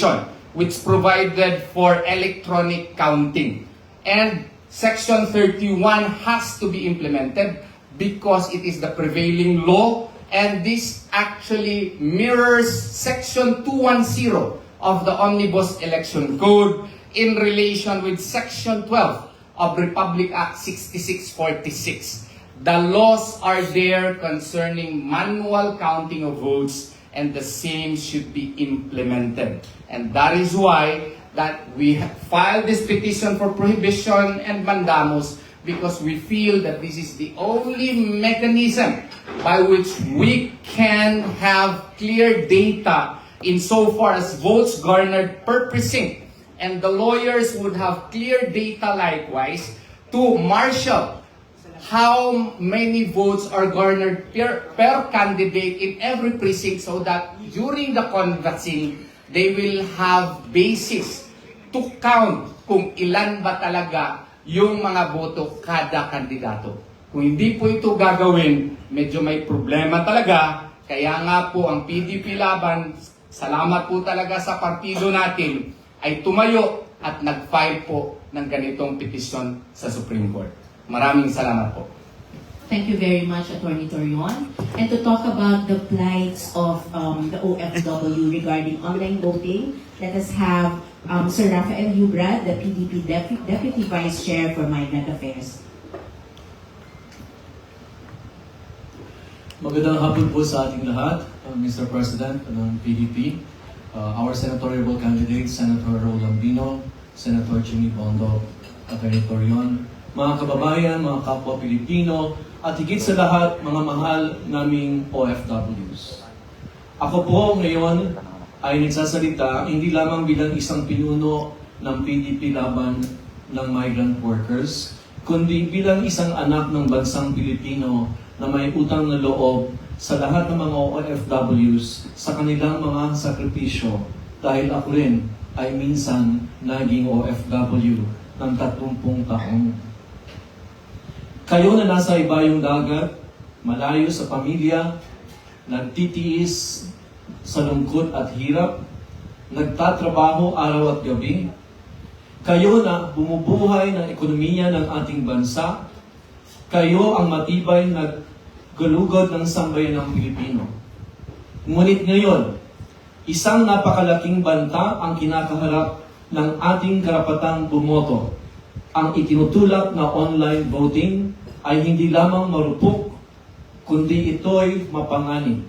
provision which provided for electronic counting. And Section 31 has to be implemented because it is the prevailing law, and this actually mirrors Section 210 of the Omnibus Election Code in relation with Section 12 of Republic Act 6646. The laws are there concerning manual counting of votes, and the same should be implemented. And that is why that we have filed this petition for prohibition and mandamus, because we feel that this is the only mechanism by which we can have clear data insofar as votes garnered per precinct. And the lawyers would have clear data likewise to marshal how many votes are garnered per candidate in every precinct, so that during the canvassing, they will have basis to count kung ilan ba talaga yung mga boto kada kandidato. Kung hindi po ito gagawin, medyo may problema talaga. Kaya nga po ang PDP Laban, salamat po talaga sa partido natin, ay tumayo at nag-file po ng ganitong petisyon sa Supreme Court. Maraming salamat po. Thank you very much, Attorney Torion. And to talk about the plights of the OFW regarding online voting, let us have Sir Rafael Hubrad, the PDP Deputy Vice Chair for Migrant Affairs. Magandang hapon po sa ating lahat, Mr. President ng PDP, our senatorial candidates, Senator Raul Lambino, Senator Jimmy Bondo, Attorney Torion, mga kababayan, mga kapwa Pilipino, at higit sa lahat, mga mahal naming OFWs. Ako po ngayon ay nagsasalita hindi lamang bilang isang pinuno ng PDP Laban ng Migrant Workers, kundi bilang isang anak ng bansang Pilipino na may utang na loob sa lahat ng mga OFWs sa kanilang mga sakripisyo, dahil ako rin ay minsan naging OFW ng 30 taong. Kayo na nasa ibayong dagat, malayo sa pamilya, nagtitiis sa lungkot at hirap, nagtatrabaho araw at gabi. Kayo na bumubuhay ng ekonomiya ng ating bansa. Kayo ang matibay na galugod ng sambayan ng Pilipino. Ngunit ngayon, isang napakalaking banta ang kinakaharap ng ating karapatang bumoto. Ang itinutulak na online voting ay hindi lamang marupok, kundi ito'y mapanganib.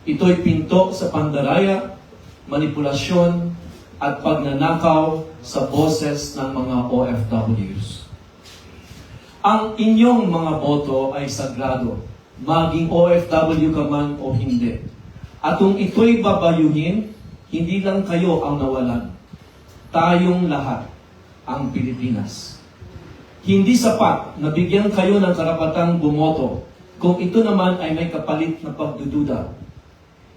Ito'y pinto sa pandaraya, manipulasyon, at pagnanakaw sa boses ng mga OFWs. Ang inyong mga boto ay sagrado, maging OFW ka man o hindi. At kung ito'y babayuhin, hindi lang kayo ang nawalan. Tayong lahat, ang Pilipinas. Hindi sapat na bigyan kayo ng karapatang bumoto kung ito naman ay may kapalit na pagdududa.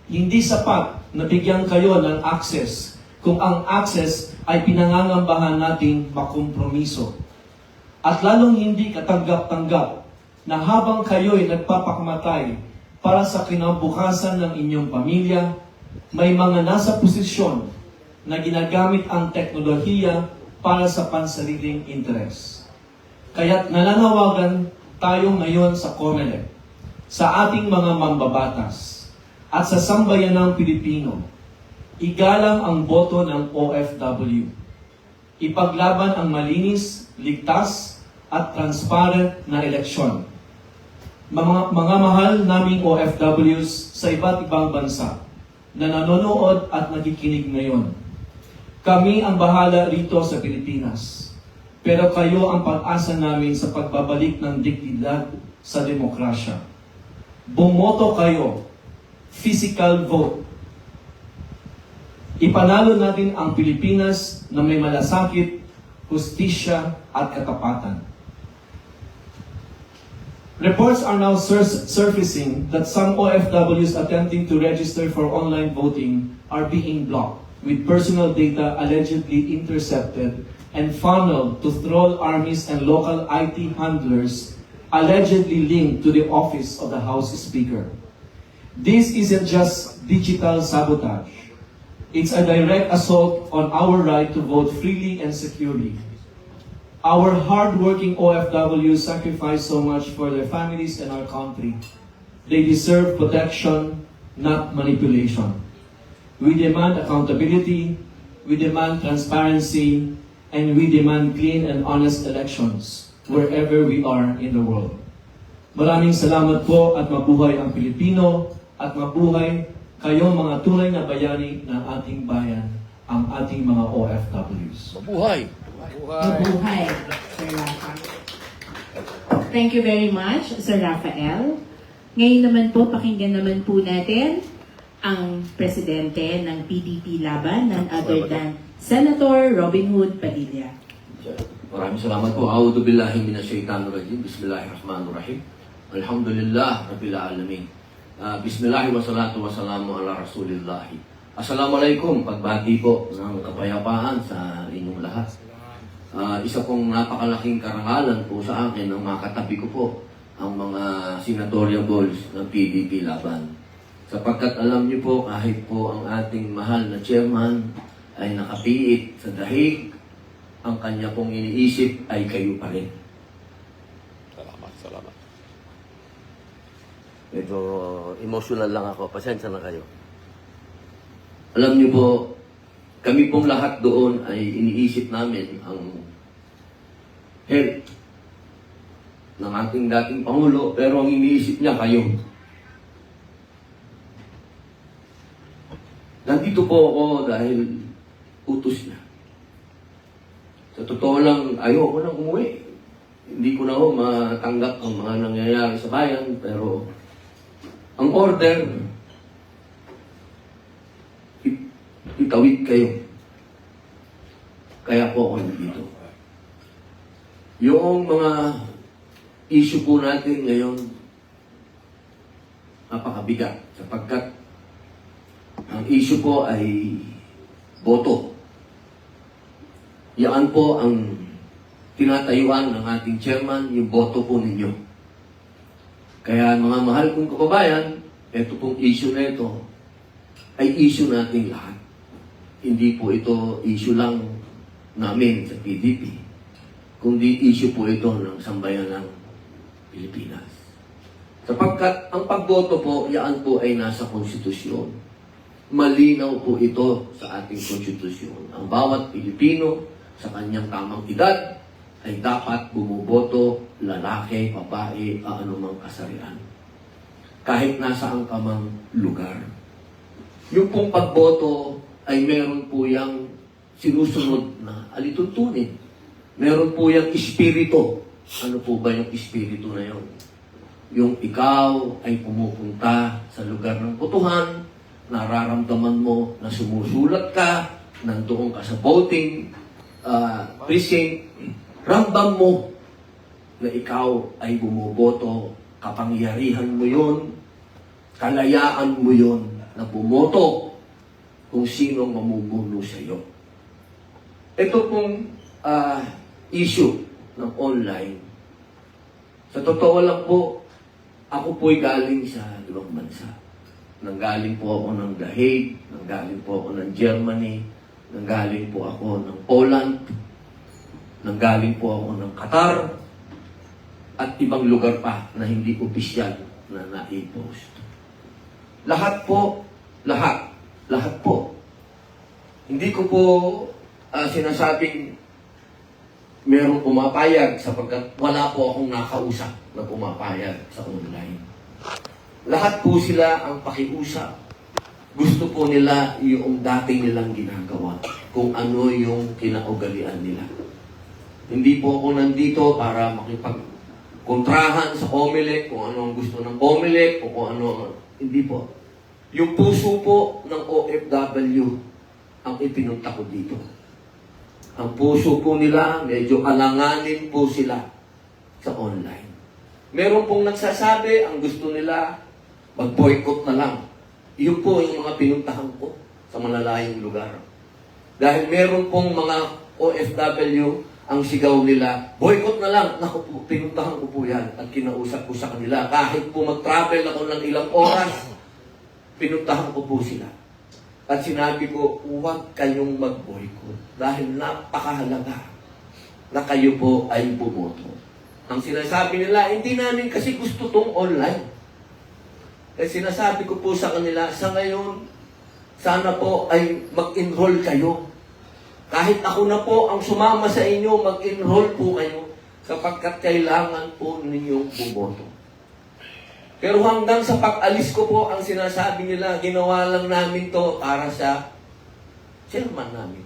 Hindi sapat na bigyan kayo ng access kung ang access ay pinangangambahan nating makompromiso. At lalong hindi katanggap-tanggap na habang kayo'y nagpapakamatay para sa kinabukasan ng inyong pamilya, may mga nasa posisyon na ginagamit ang teknolohiya para sa pansariling interes. Kaya't nananawagan tayo ngayon sa COMELEC, sa ating mga mambabatas, at sa sambayanang Pilipino, igalang ang boto ng OFW. Ipaglaban ang malinis, ligtas, at transparent na eleksyon. Mga mahal naming OFWs sa iba't ibang bansa na nanonood at nakikinig ngayon. Kami ang bahala rito sa Pilipinas. Pero kayo ang pag-asa namin sa pagbabalik ng dignidad sa demokrasya. Bumoto kayo. Physical vote. Ipanalo natin ang Pilipinas na may malasakit, hustisya at katapatan. Reports are now surfacing that some OFWs attempting to register for online voting are being blocked, with personal data allegedly intercepted and funneled to troll armies and local IT handlers allegedly linked to the office of the House Speaker. This isn't just digital sabotage. It's a direct assault on our right to vote freely and securely. Our hard-working OFWs sacrifice so much for their families and our country. They deserve protection, not manipulation. We demand accountability, we demand transparency, and we demand clean and honest elections wherever we are in the world. Maraming salamat po at mabuhay ang Pilipino at mabuhay kayong mga tunay na bayani ng ating bayan, ang ating mga OFWs. Mabuhay! Mabuhay, Sir Rafa. Thank you very much, Sir Rafael. Ngayon naman po, pakinggan naman po natin ang presidente ng PDP Laban, none other than Senator Robin Hood Padilla. Maraming salamat po. A'udhu billahi minasyaitanir rajim. Bismillahirrahmanirrahim. Alhamdulillah Rabbil alamin. Bismillah wa salatu wa salamu ala Rasulillahi. Assalamualaikum, pagbati po ng kapayapaan sa inyong lahat. Isa pong napakalaking karangalan po sa akin ang makatabi ko po ang mga senatorial balls ng PDP Laban. Sapagkat alam niyo po, kahit po ang ating mahal na chairman ay nakapiit sa dahig, ang kanya pong iniisip ay kayo pa rin. Salamat. Medyo emotional lang ako. Pasensya na kayo. Alam niyo po, kami pong lahat doon ay iniisip namin ang health ng ating dating Pangulo, pero ang iniisip niya kayo. Nandito po ako dahil utos niya. Sa totoo lang, ayoko nang umuwi. Hindi ko na ho matanggap ang mga nangyayari sa bayan, pero ang order, itawid kayo. Kaya po ako nandito. Yung mga issue po natin ngayon, napakabigat. Sapagkat ang issue po ay boto. Yan po ang tinatayuan ng ating chairman, yung boto po ninyo. Kaya mga mahal kong kababayan, ito pong issue na ito ay issue nating lahat. Hindi po ito issue lang namin sa PDP, kundi issue po ito ng sambayan ng Pilipinas. Sapagkat ang pagboto po, yan po ay nasa konstitusyon. Malinaw po ito sa ating konstitusyon. Ang bawat Pilipino sa kanyang tamang edad ay dapat bumuboto, lalaki, babae, anumang kasarian. Kahit nasaan ka mang lugar. Yung pong pagboto ay meron po yung sinusunod na alituntunin. Meron po yung espiritu. Ano po ba yung espiritu na yun? Yung ikaw ay pumupunta sa lugar ng botohan, nararamdaman mo na sumusulat ka, nandoon ka sa voting precinct, ramdam mo na ikaw ay bumuboto, kapangyarihan mo yun, kalayaan mo yun na bumoto kung sino mamumuno sa iyo. Ito pong issue ng online. Sa totoo lang po, ako po'y galing sa ibang bansa. Nanggaling po ako ng The Hague, nanggaling po ako ng Germany, nanggaling po ako ng Poland, nanggaling po ako ng Qatar, at ibang lugar pa na hindi opisyal na na-post. Lahat po. Hindi ko po sinasabing merong pumapayag sapagkat wala po akong nakausap na pumapayag sa online. Lahat po sila ang pakiusap. Gusto po nila yung dating nilang ginagawa, kung ano yung kinaugalian nila. Hindi po ako nandito para makipagkontrahan sa COMELEC, kung ano ang gusto ng COMELEC, o kung ano. Hindi po. Yung puso po ng OFW ang ipinunta ko dito. Ang puso po nila, medyo alanganin po sila sa online. Meron pong nagsasabi, ang gusto nila, mag-boycott na lang. Yun po yung mga pinuntahan ko sa malalayong lugar. Dahil meron pong mga OFW, ang sigaw nila, boycott na lang. Naku po, pinuntahan ko po yan at kinausap ko sa kanila. Kahit po mag-travel ako ng ilang oras, pinuntahan ko po sila. At sinabi ko, huwag kayong mag-boycott dahil napakahalaga na kayo po ay bumoto. Ang sinasabi nila, hindi namin kasi gusto tong online. Eh sinasabi ko po sa kanila, sa ngayon, sana po ay mag-enroll kayo. Kahit ako na po ang sumama sa inyo, mag-enroll po kayo sapagkat kailangan po ninyong bumoto. Pero hanggang sa pag-alis ko po, ang sinasabi nila, ginawa lang namin to para sa chairman namin,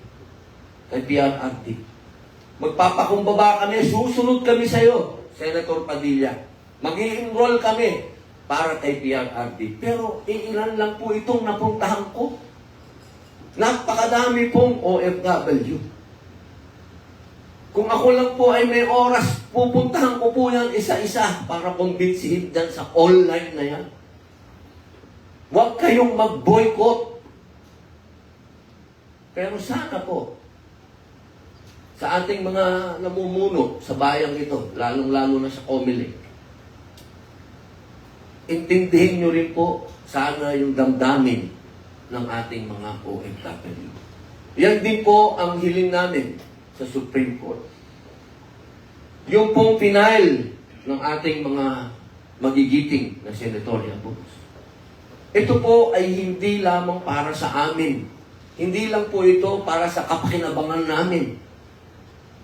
kay PRRD. Magpapakumbaba kami, susunod kami sa iyo, Senator Padilla. Mag-i-enroll kami para kay PRRD. Pero ilan lang po itong napuntahan ko. Napakadami pong OFW. Kung ako lang po ay may oras, pupuntahan ko po yan isa-isa para kumbinsihin dyan sa online na yan. Huwag kayong mag-boycott. Pero sana po, sa ating mga namumuno sa bayang ito, lalong-lalo na sa Comelec, intindihin nyo rin po sana yung damdamin ng ating mga OFW. Yan din po ang hiling namin sa Supreme Court. Yung pong final ng ating mga magigiting na senatorial votes. Ito po ay hindi lamang para sa amin. Hindi lang po ito para sa kapakinabangan namin.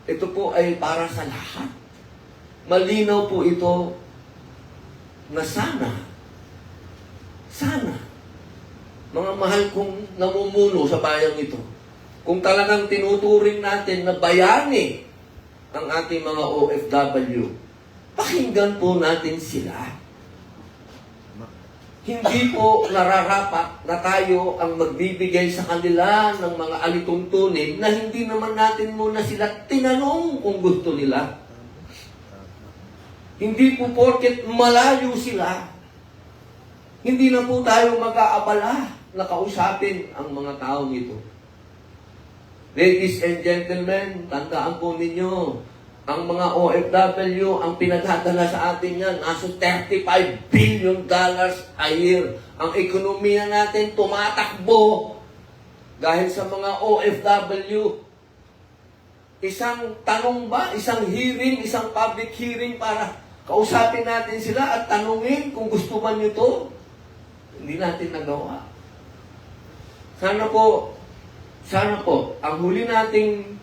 Ito po ay para sa lahat. Malinaw po ito na sana, mga mahal kong namumuno sa bayang ito, kung talagang tinuturing natin na bayani ang ating mga OFW, pakinggan po natin sila. Hindi po nararapat na tayo ang magbibigay sa kanila ng mga alituntunin na hindi naman natin muna sila tinanong kung gusto nila. Hindi po porket malayo sila, hindi na po tayo mag-aabala na kausapin ang mga taong ito. Ladies and gentlemen, tandaan po ninyo, ang mga OFW, ang pinagdadala sa atin yan, nasa $35 billion a year. Ang ekonomiya natin tumatakbo dahil sa mga OFW. Isang tanong ba, isang hearing, isang public hearing para kausapin natin sila at tanungin kung gusto man nyo to, hindi natin nagawa. Sana po, ang huli nating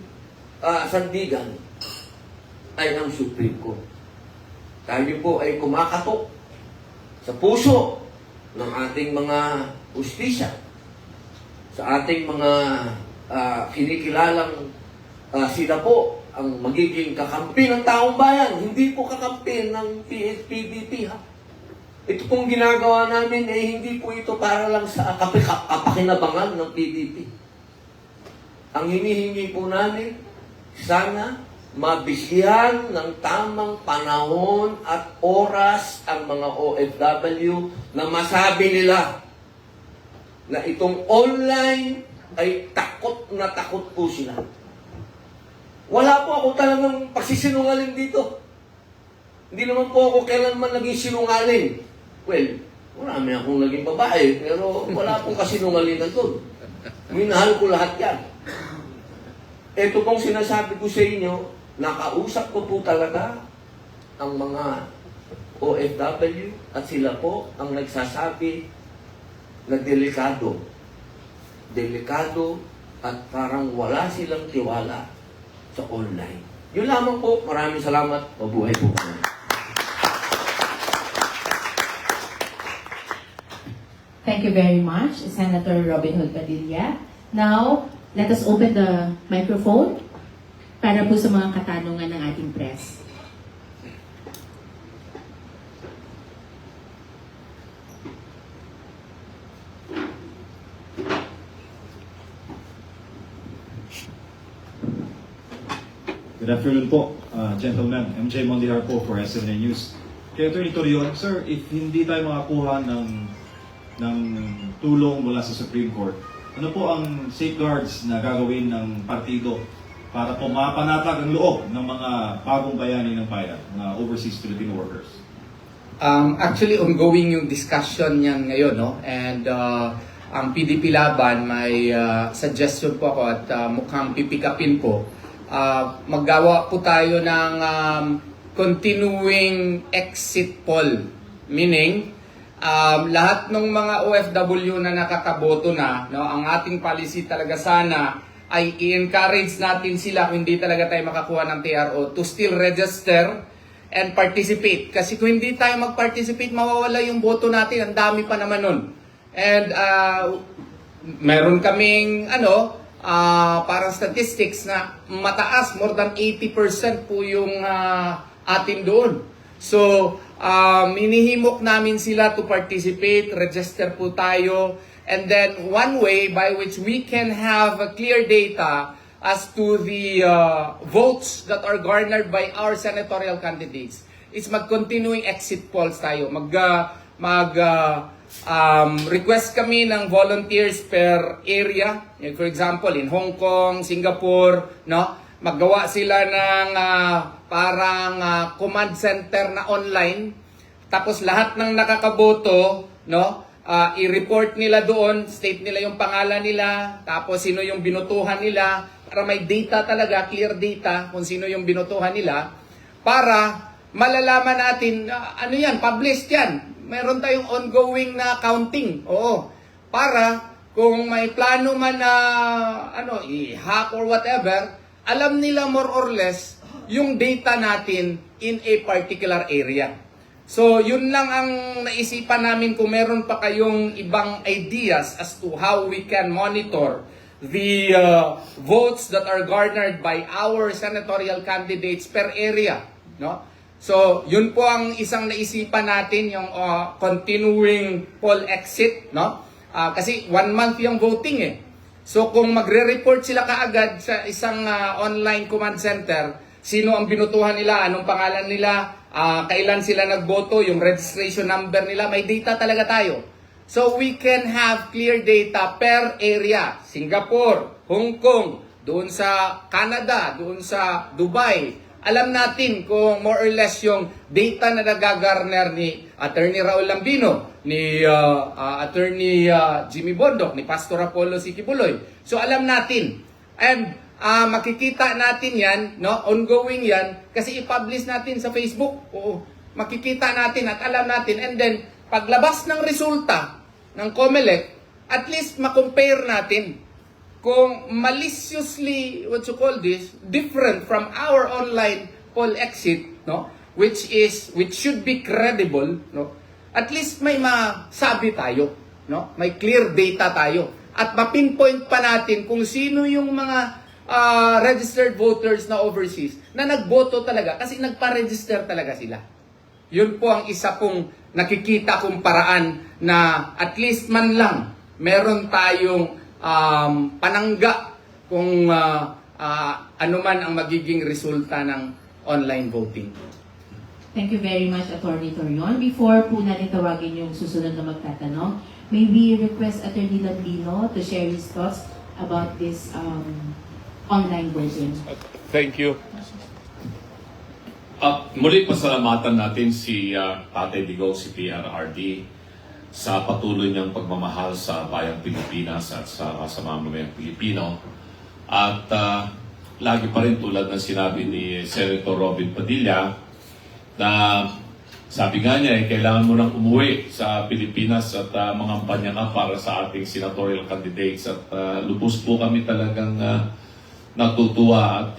sandigan ay ang Supreme Court. Tayo po ay kumakatok sa puso ng ating mga hustisya, sa ating mga kinikilalang sila po ang magiging kakampi ng taong bayan, hindi po kakampi ng PDP ha. Ito pong ginagawa namin eh hindi po ito para lang sa kapakinabangan ng PDP. Ang hinihingi po namin, sana mabigyan ng tamang panahon at oras ang mga OFW na masabi nila na itong online ay takot na takot po sila. Wala po ako talagang pagsisinungaling dito. Hindi naman po ako kailanman naging sinungaling. Well, marami akong naging babae, pero wala akong kasinungalingan doon. Minahal ko lahat yan. Ito pong sinasabi ko sa inyo, nakausap ko po talaga ang mga OFW at sila po ang nagsasabi na delikado. Delikado at parang wala silang tiwala sa online. Yun lamang po. Maraming salamat. Mabuhay po kami. Thank you very much, Senator Robin Hood Padilla. Now, let us open the microphone para po sa mga katanungan ng ating press. Good afternoon po, gentlemen. MJ Mondihar po for SNA News. Kaya Atty. Torion, sir, if hindi tayo makakuha ng tulong mula sa Supreme Court, ano po ang safeguards na gagawin ng partido para po mapanatag ang loob ng mga bagong bayani ng bayan, mga overseas Filipino workers? Actually, ongoing yung discussion niyan ngayon, no? And ang PDP Laban, may suggestion po ako at mukhang pipikapin po. Maggawa po tayo ng continuing exit poll. Meaning, lahat ng mga OFW na nakakaboto na, no, ang ating policy talaga sana ay i-encourage natin sila kung hindi talaga tayo makakuha ng TRO to still register and participate. Kasi kung hindi tayo mag-participate, mawawala yung boto natin. Ang dami pa naman nun. And meron kaming parang statistics na mataas, more than 80% po yung atin doon. So, inihimok namin sila to participate, register po tayo, and then one way by which we can have a clear data as to the votes that are garnered by our senatorial candidates is mag-continuing exit polls tayo. Request kami ng volunteers per area. For example, in Hong Kong, Singapore, no? Maggawa sila ng parang command center na online. Tapos lahat ng nakakaboto, no? I-report nila doon, state nila yung pangalan nila, tapos sino yung binutuhan nila, para may data talaga, clear data kung sino yung binutuhan nila, para malalaman natin, ano yan, published yan. Meron tayong ongoing na counting. Oo. Para kung may plano man na i-hack or whatever, alam nila more or less yung data natin in a particular area. So, yun lang ang naisipan namin. Kung meron pa kayong ibang ideas as to how we can monitor the votes that are garnered by our senatorial candidates per area, no? So, yun po ang isang naisipan natin, yung continuing poll exit, no? Kasi 1 month yung voting eh. So, kung magre-report sila kaagad sa isang online command center, sino ang binutuhan nila, anong pangalan nila, kailan sila nagboto, yung registration number nila, may data talaga tayo. So, we can have clear data per area. Singapore, Hong Kong, doon sa Canada, doon sa Dubai. Alam natin kung more or less yung data na nagagarner ni Attorney Raul Lambino, ni Attorney Jimmy Bondoc, ni Pastor Apollo Sikibuloy. So alam natin. And makikita natin yan, no? Ongoing yan, kasi i-publish natin sa Facebook. Oo, makikita natin at alam natin. And then, paglabas ng resulta ng COMELEC, at least makompare natin kung maliciously, what you call this, different from our online poll exit, no, which should be credible, no, at least may masabi tayo, no, may clear data tayo, at mapinpoint pa natin kung sino yung mga registered voters na overseas na nagboto talaga kasi nagpa-register talaga sila. Yun po ang isa pong nakikita kong paraan na at least man lang meron tayong panangga kung ano man ang magiging resulta ng online voting. Thank you very much, Attorney Torion. Before po natin tawagin yung susunod na magtatanong, may we request Attorney Lambino to share his thoughts about this online voting. Thank you. Muli pasalamatan natin si Tatay Digong, si PRRD, sa patuloy niyang pagmamahal sa bayang Pilipinas at sa mamamayang Pilipino. At lagi pa rin tulad ng sinabi ni Senator Robin Padilla na sabi nga niya, kailangan mo nang umuwi sa Pilipinas at mangampanya ka para sa ating senatorial candidates. At lubos po kami talagang natutuwa at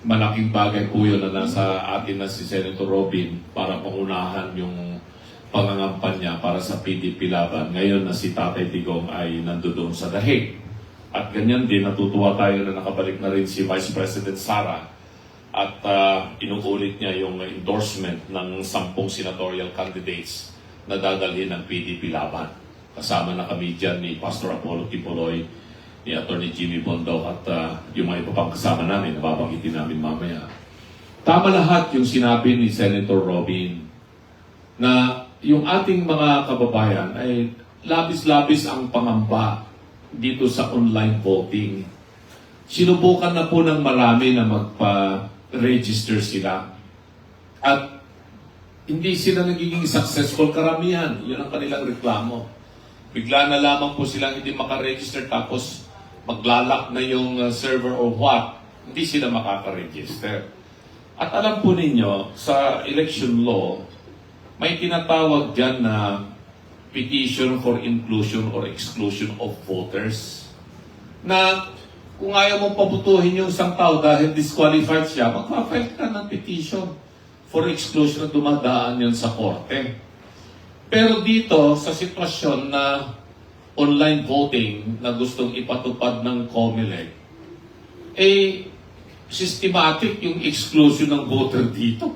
malaking bagay po yun na nasa atin na si Senator Robin para pangunahan yung pangangampanya para sa PDP Laban. Ngayon na si Tatay Digong ay nandoon sa Dahig. At ganyan din, natutuwa tayo na nakabalik na rin si Vice President Sara at inuulit niya yung endorsement ng 10 senatorial candidates na dadalhin ng PDP Laban. Kasama na kami dyan ni Pastor Apollo Kibuloy, ni Attorney Jimmy Bondoc at yung mga iba pang kasama namin, nababanggitin namin mamaya. Tama lahat yung sinabi ni Senator Robin na yung ating mga kababayan ay labis-labis ang pangamba dito sa online voting. Sinubukan na po ng marami na magpa-register sila. At hindi sila nagiging successful, karamihan. Yun ang kanilang reklamo. bigla na lamang po silang hindi makaregister tapos maglalak na yung server or what, hindi sila makaka-register. At alam po ninyo, sa election law, may tinatawag dyan na petition for inclusion or exclusion of voters. Na kung ayaw mong pabutuhin yung isang tao dahil disqualified siya, magpa-file ka ng petition for exclusion at dumadaan yan sa korte. Pero dito, sa sitwasyon na online voting na gustong ipatupad ng COMELEC, systematic yung exclusion ng voter dito.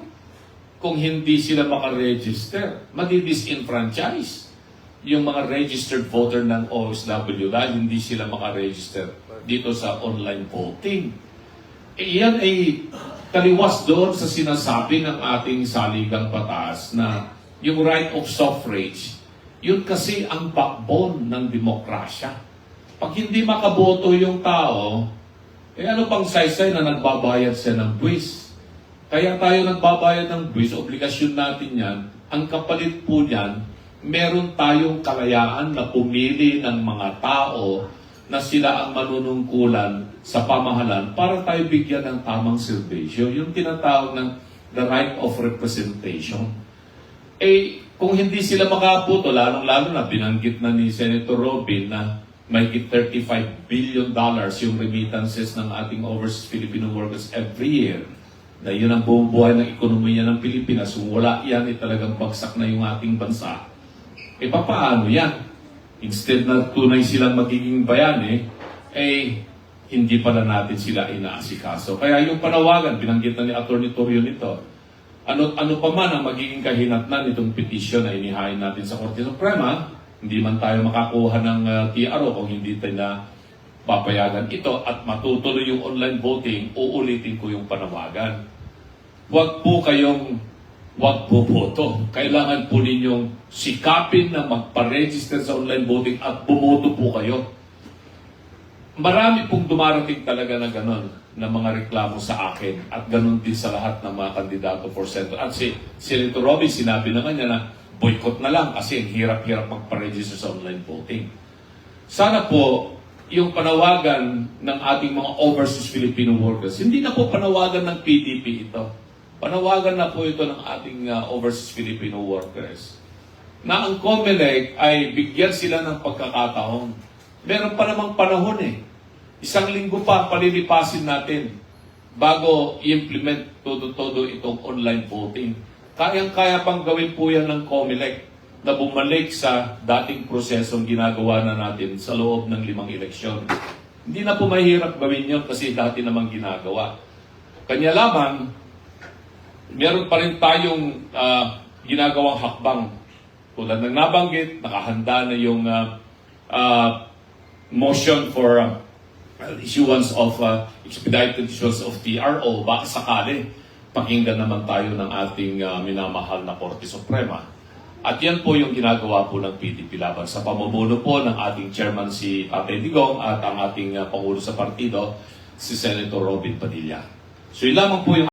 Kung hindi sila makaregister, madidisenfranchise yung mga registered voter ng OFW dahil hindi sila makaregister dito sa online voting. Iyan ay taliwas doon sa sinasabi ng ating saligang batas na yung right of suffrage, yun kasi ang backbone ng demokrasya. Pag hindi makaboto yung tao, ano pang saysay na nagbabayad siya ng buwis? Kaya tayo nagbabayad ng buwis, obligasyon natin yan. Ang kapalit po niyan, meron tayong kalayaan na pumili ng mga tao na sila ang manunungkulan sa pamahalan para tayo bigyan ng tamang serbisyo. Yung tinatawag ng the right of representation. Kung hindi sila makaboto, lalong-lalo na binanggit na ni Senator Robin na may 35 billion yung remittances ng ating overseas Filipino workers every year. Na yun ang buong buhay ng ekonomiya ng Pilipinas. Kung wala yan, talagang bagsak na yung ating bansa. Paano yan? Instead na tunay silang magiging bayani, hindi pala natin sila inaasikaso. Kaya yung panawagan, binanggit na ni Atty. Torrio nito, ano pa man ang magiging kahinatnan nitong petisyon na inihain natin sa Korte Suprema, hindi man tayo makakuha ng TRO kung hindi tayo na papayagan ito at matutuloy yung online voting, uulitin ko yung panawagan. Huwag po boto. Kailangan po ninyong sikapin na magpa-register sa online voting at bumoto po kayo. Marami pong dumarating talaga na gano'n na mga reklamo sa akin at gano'n din sa lahat ng mga kandidato for Senator. At si Senator Robin, sinabi na kanya na boycott na lang kasi hirap-hirap magpa-register sa online voting. Sana po, yung panawagan ng ating mga overseas Filipino workers, hindi na po panawagan ng PDP ito. Panawagan na po ito ng ating overseas Filipino workers. Na ang COMELEC ay bigyan sila ng pagkakataon. Meron pa namang panahon Isang linggo pa palilipasin natin bago i-implement todo itong online voting. Kayang-kaya pang gawin po yan ng COMELEC na bumalik sa dating prosesong ginagawa na natin sa loob ng 5 eleksyon. Hindi na po mahirap gawin yun kasi dati namang ginagawa. Kanya lamang, meron pa rin tayong ginagawang hakbang. Tulad ng nabanggit, nakahanda na yung motion for issuance of expedited issuance of TRO. Baka sakali, pakinggan naman tayo ng ating minamahal na Korte Suprema. At yan po yung ginagawa po ng PDP laban sa pamumuno po ng ating chairman si Tatay Digong at ang ating pangulo sa partido, si Senator Robin Padilla. So yun lamang po yung